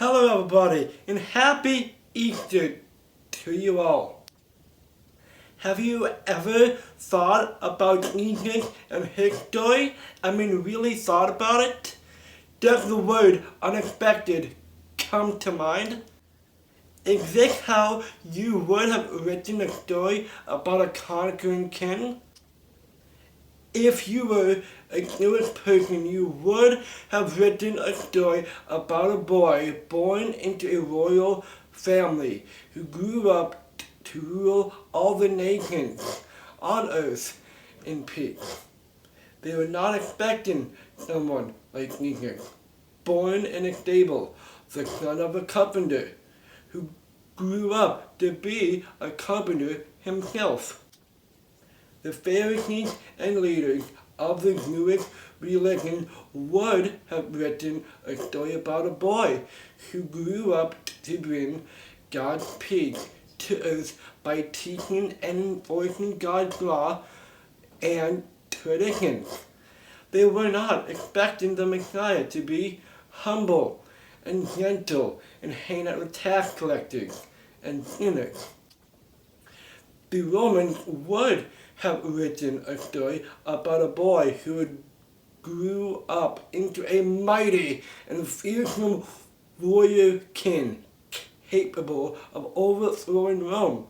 Hello everybody, and happy Easter to you all. Have you ever thought about Easter and history? Really thought about it? Does the word unexpected come to mind? Is this how you would have written a story about a conquering king? If you were a Jewish person, you would have written a story about a boy born into a royal family who grew up to rule all the nations on earth in peace. They were not expecting someone like Jesus, born in a stable, the son of a carpenter, who grew up to be a carpenter himself. The Pharisees and leaders of the Jewish religion would have written a story about a boy who grew up to bring God's peace to earth by teaching and enforcing God's law and traditions. They were not expecting the Messiah to be humble and gentle and hang out with tax collectors and sinners. The Romans would have written a story about a boy who grew up into a mighty and fearsome warrior king capable of overthrowing Rome.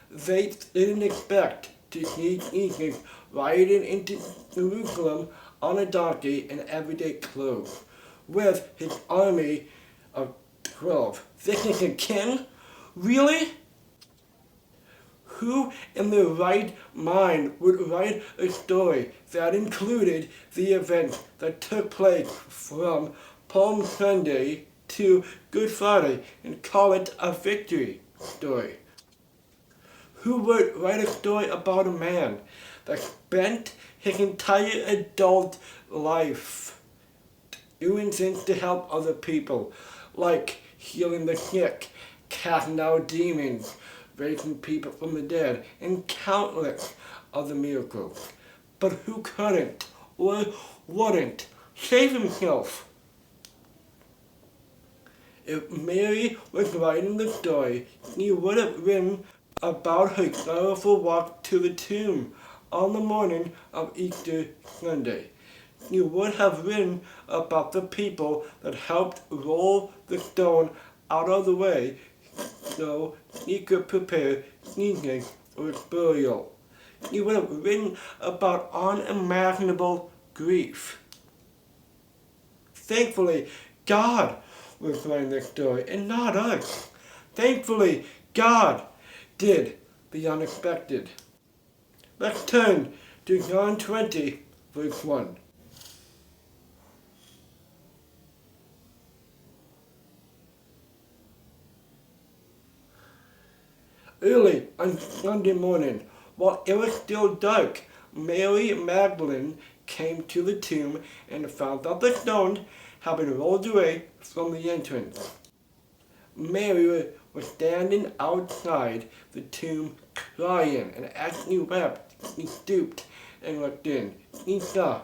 They didn't expect to see Jesus riding into Jerusalem on a donkey in everyday clothes with his army of 12. This is a king? Really? Who in their right mind would write a story that included the events that took place from Palm Sunday to Good Friday and call it a victory story? Who would write a story about a man that spent his entire adult life doing things to help other people, like healing the sick, casting out demons, raising people from the dead, and countless other miracles, but who couldn't or wouldn't save himself? If Mary was writing the story, she would have written about her sorrowful walk to the tomb on the morning of Easter Sunday. She would have written about the people that helped roll the stone out of the way so he could prepare Jesus for his burial. He would have written about unimaginable grief. Thankfully, God was writing this story and not us. Thankfully, God did the unexpected. Let's turn to John 20, verse 1. Early on Sunday morning, while it was still dark, Mary Magdalene came to the tomb and found that the stone had been rolled away from the entrance. Mary was standing outside the tomb crying, and as she wept, she stooped and looked in. She saw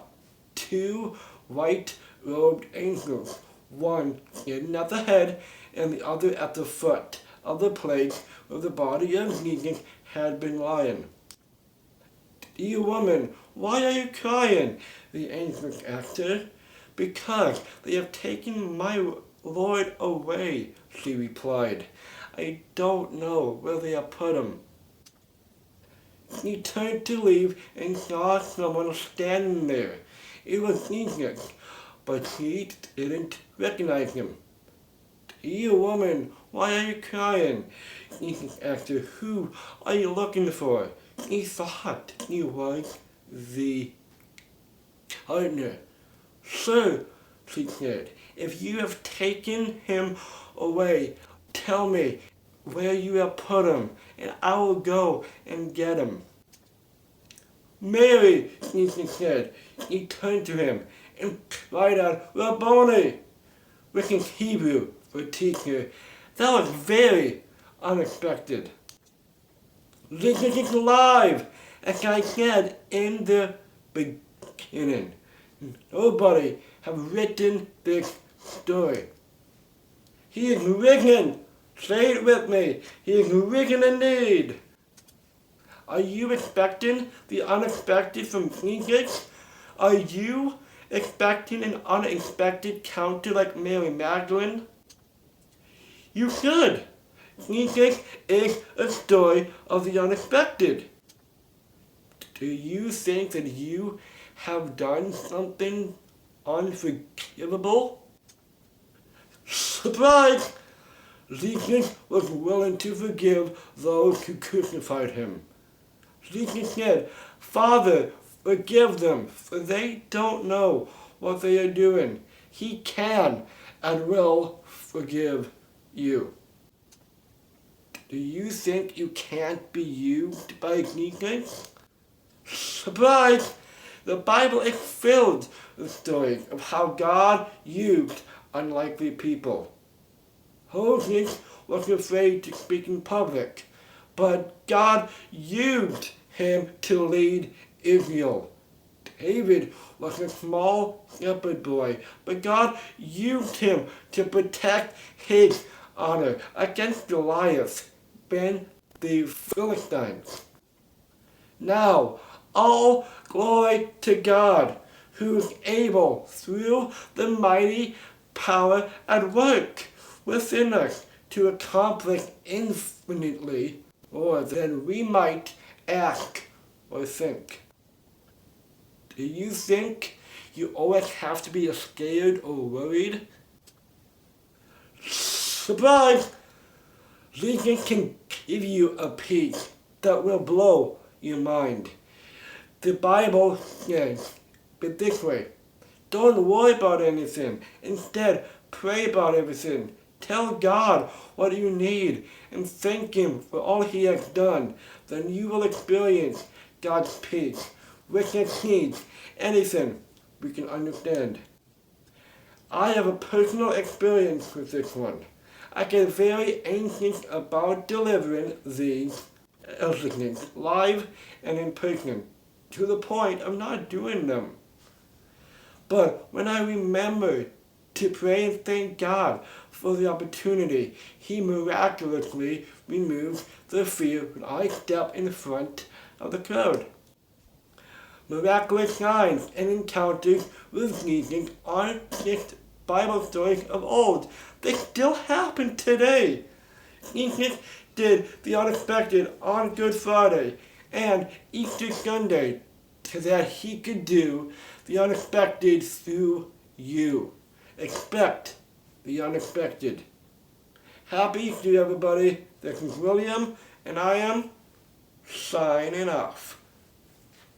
two white-robed angels, one sitting at the head and the other at the foot of the place where the body of Jesus had been lying. "Dear woman, why are you crying?" the angels asked her. "Because they have taken my Lord away," she replied. "I don't know where they have put him." She turned to leave and saw someone standing there. It was Jesus, but she didn't recognize him. "Dear woman, why are you crying?" Jesus asked her. "Who are you looking for?" He thought he was the gardener. "Sir," she said, "if you have taken him away, tell me where you have put him, and I will go and get him." "Mary," Jesus said. He turned to him and cried out, "Rabboni," which is Hebrew for teacher. That was very unexpected. Jesus is alive, as I said in the beginning. Nobody have written this story. He is risen. Say it with me. He is risen indeed. Are you expecting the unexpected from Jesus? Are you expecting an unexpected counter like Mary Magdalene? You should. Jesus is a story of the unexpected. Do you think that you have done something unforgivable? Surprise! Jesus was willing to forgive those who crucified him. Jesus said, Father, forgive them, for they don't know what they are doing. He can and will forgive you. Do you think you can't be used by Jesus? Surprise! The Bible is filled with stories of how God used unlikely people. Moses was afraid to speak in public, but God used him to lead Israel. David was a small shepherd boy, but God used him to protect his honor against Goliath, Ben the Philistines. Now, all glory to God, who is able, through the mighty power at work within us, to accomplish infinitely more than we might ask or think. Do you think you always have to be scared or worried? Surprise! Jesus can give you a peace that will blow your mind. The Bible says it this way: don't worry about anything. Instead, pray about everything. Tell God what you need and thank Him for all He has done. Then you will experience God's peace, which exceeds anything we can understand. I have a personal experience with this one. I get very anxious about delivering these illnesses live and in person, to the point of not doing them. But when I remember to pray and thank God for the opportunity, He miraculously removes the fear when I step in front of the crowd. Miraculous signs and encounters with Jesus aren't just Bible stories of old. They still happen today. Jesus did the unexpected on Good Friday and Easter Sunday so that He could do the unexpected through you. Expect the unexpected. Happy Easter, everybody. This is William, and I am signing off.